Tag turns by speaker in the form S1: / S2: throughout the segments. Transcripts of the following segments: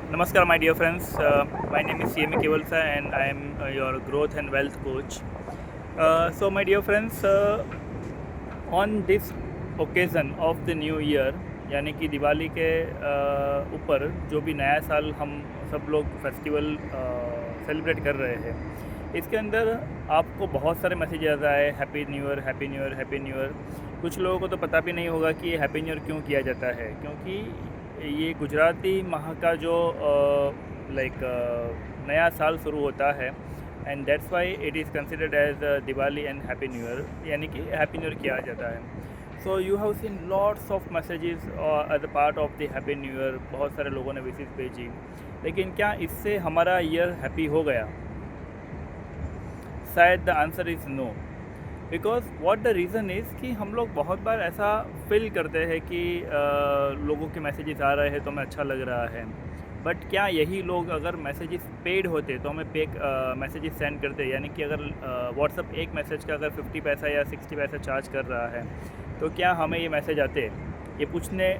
S1: Namaskar, my dear friends. My name is CMA Kevalsa, and I am your growth and wealth coach. So, my dear friends, on this occasion of the new year, यानी कि दिवाली के ऊपर जो भी नया साल हम सब लोग फेस्टिवल सेलिब्रेट कर रहे हैं, इसके अंदर आपको बहुत सारे मैसेजेस आए, happy new year, happy new year, happy new year. कुछ लोगों को तो पता भी नहीं होगा कि हैप्पी न्यू ईयर क्यों किया जाता है, क्योंकि ये गुजराती माह का जो नया साल शुरू होता है, and that's why it is considered as Diwali and happy new year, यानी कि हैप्पी न्यू ईयर किया जाता है। So you have seen lots of messages as a part of the happy new year. बहुत सारे लोगों ने विशेष भेजी, लेकिन क्या इससे हमारा ईयर हैप्पी हो गया? शायद the answer is no, because what the reason is कि हम लोग बहुत बार ऐसा फील करते हैं कि लोगों के मैसेजेस आ रहे हैं तो हमें अच्छा लग रहा है, बट क्या यही लोग अगर मैसेजेस पेड होते तो हमें पे मैसेजेस सेंड करते? यानी कि अगर व्हाट्सअप एक मैसेज का अगर 50 पैसा या 60 पैसा चार्ज कर रहा है, तो क्या हमें ये मैसेज आते? ये पूछने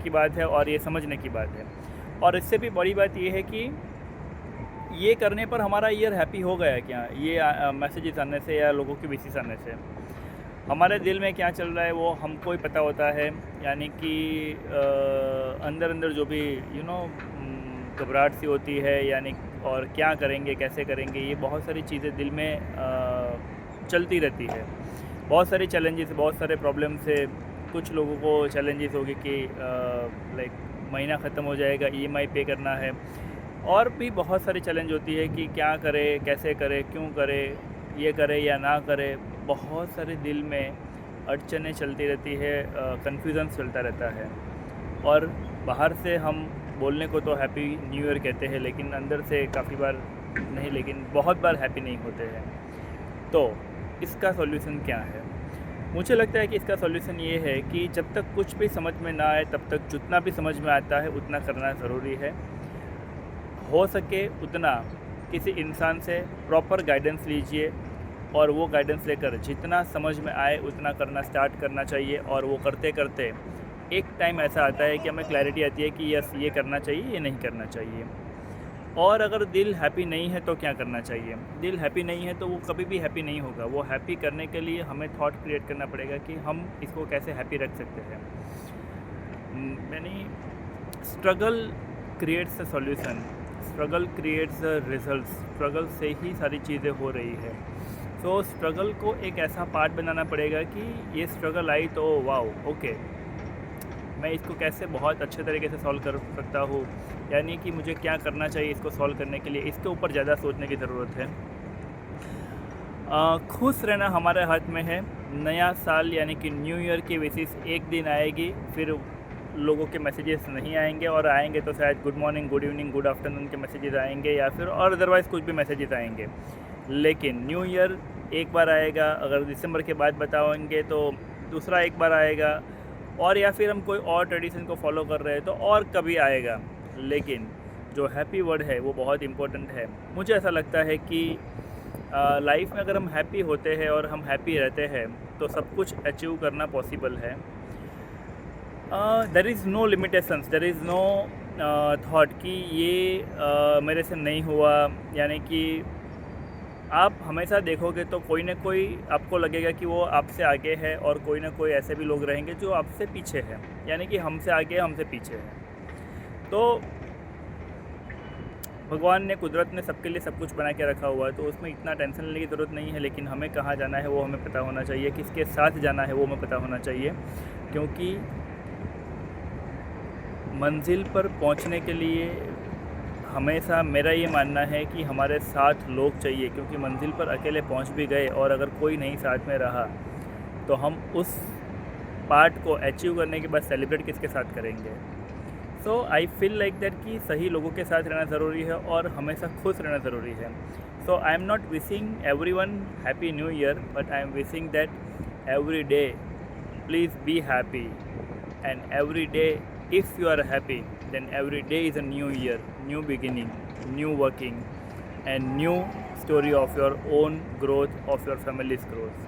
S1: की बात है और ये समझने की बात है। और इससे भी बड़ी बात ये है कि ये करने पर हमारा ईयर हैप्पी हो गया क्या, ये मैसेजेस आने से या लोगों की विशेष आने से? हमारे दिल में क्या चल रहा है वो हमको ही पता होता है। यानी कि अंदर अंदर जो भी घबराहट सी होती है, यानी और क्या करेंगे, कैसे करेंगे, ये बहुत सारी चीज़ें दिल में चलती रहती है। बहुत सारे चैलेंजेस, बहुत सारे प्रॉब्लम से कुछ लोगों को चैलेंजेस होगी कि महीना ख़त्म हो जाएगा, ईएमआई पे करना है, और भी बहुत सारी चैलेंज होती है कि क्या करे, कैसे करे, क्यों करे, ये करे या ना करे। बहुत सारे दिल में अड़चनें चलती रहती है, कन्फ्यूज़न चलता रहता है। और बाहर से हम बोलने को तो हैप्पी न्यू ईयर कहते हैं, लेकिन अंदर से काफ़ी बार नहीं, लेकिन बहुत बार हैप्पी नहीं होते हैं। तो इसका सॉल्यूशन क्या है? मुझे लगता है कि इसका सॉल्यूशन ये है कि जब तक कुछ भी समझ में ना आए, तब तक जितना भी समझ में आता है उतना करना ज़रूरी है। हो सके उतना किसी इंसान से प्रॉपर गाइडेंस लीजिए, और वो गाइडेंस लेकर जितना समझ में आए उतना करना स्टार्ट करना चाहिए। और वो करते करते एक टाइम ऐसा आता है कि हमें क्लैरिटी आती है कि यस, ये करना चाहिए, ये नहीं करना चाहिए। और अगर दिल हैप्पी नहीं है तो क्या करना चाहिए? दिल हैप्पी नहीं है तो वो कभी भी हैप्पी नहीं होगा। वो हैप्पी करने के लिए हमें थॉट क्रिएट करना पड़ेगा कि हम इसको कैसे हैप्पी रख सकते हैं। यानी struggle creates a solution, struggle creates the results. Struggle से ही सारी चीज़ें हो रही है। सो स्ट्रगल को एक ऐसा पार्ट बनाना पड़ेगा कि ये स्ट्रगल आई तो वाओ, ओके, मैं इसको कैसे बहुत अच्छे तरीके से सॉल्व कर सकता हूँ, यानी कि मुझे क्या करना चाहिए इसको सॉल्व करने के लिए। इसके ऊपर ज़्यादा सोचने की ज़रूरत है। खुश रहना हमारे हाथ में है। नया साल यानी कि न्यू ईयर की विशेष एक दिन आएगी, फिर लोगों के मैसेजेस नहीं आएंगे, और आएंगे तो शायद good morning, good evening, good afternoon के मैसेजेस आएंगे, या फिर और अदरवाइज़ कुछ भी मैसेजेस आएंगे। लेकिन न्यू ईयर एक बार आएगा, अगर दिसंबर के बाद बताओगे तो दूसरा एक बार आएगा, और या फिर हम कोई और ट्रेडिशन को फॉलो कर रहे हैं तो और कभी आएगा। लेकिन जो हैप्पी वर्ड है वो बहुत इम्पोर्टेंट है। मुझे ऐसा लगता है कि लाइफ में अगर हम हैप्पी होते हैं और हम हैप्पी रहते हैं तो सब कुछ अचीव करना पॉसिबल है। There is no limitations, there is no thought कि ये मेरे से नहीं हुआ। यानी कि आप हमेशा देखोगे तो कोई ना कोई आपको लगेगा कि वो आपसे आगे है, और कोई ना कोई ऐसे भी लोग रहेंगे जो आपसे पीछे हैं, यानी कि हमसे आगे, हमसे पीछे हैं। तो भगवान ने, कुदरत ने सबके लिए सब कुछ बना के रखा हुआ है, तो उसमें इतना टेंशन लेने की ज़रूरत नहीं है। लेकिन हमें कहाँ जाना है वो हमें पता होना चाहिए, किसके साथ जाना है वो हमें पता होना चाहिए। क्योंकि मंजिल पर पहुंचने के लिए हमेशा मेरा ये मानना है कि हमारे साथ लोग चाहिए, क्योंकि मंजिल पर अकेले पहुंच भी गए और अगर कोई नहीं साथ में रहा तो हम उस पार्ट को अचीव करने के बाद सेलिब्रेट किसके साथ करेंगे? सो आई फील लाइक दैट कि सही लोगों के साथ रहना ज़रूरी है और हमेशा खुश रहना ज़रूरी है। So I am not wishing everyone happy new year, but I am wishing that every day please be happy, and every day if you are happy, then every day is a new year, new beginning, new working, and new story of your own growth, of your family's growth.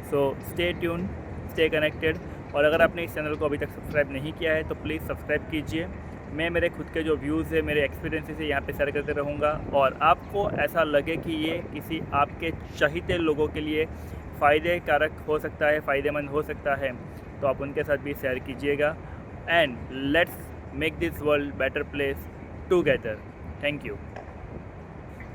S1: So stay tuned, stay connected। और अगर आपने इस channel को अभी तक subscribe नहीं किया है तो प्लीज़ सब्सक्राइब कीजिए, मैं मेरे खुद के जो व्यूज़ है, मेरे एक्सपीरियंसेस है यहाँ पे शेयर करते रहूँगा, और आपको ऐसा लगे कि ये किसी आपके चाहते लोगों के लिए फ़ायदे कारक हो सकता है, फ़ायदेमंद हो सकता है, तो आप उनके साथ भी शेयर कीजिएगा। And let's make this world better place together. Thank you.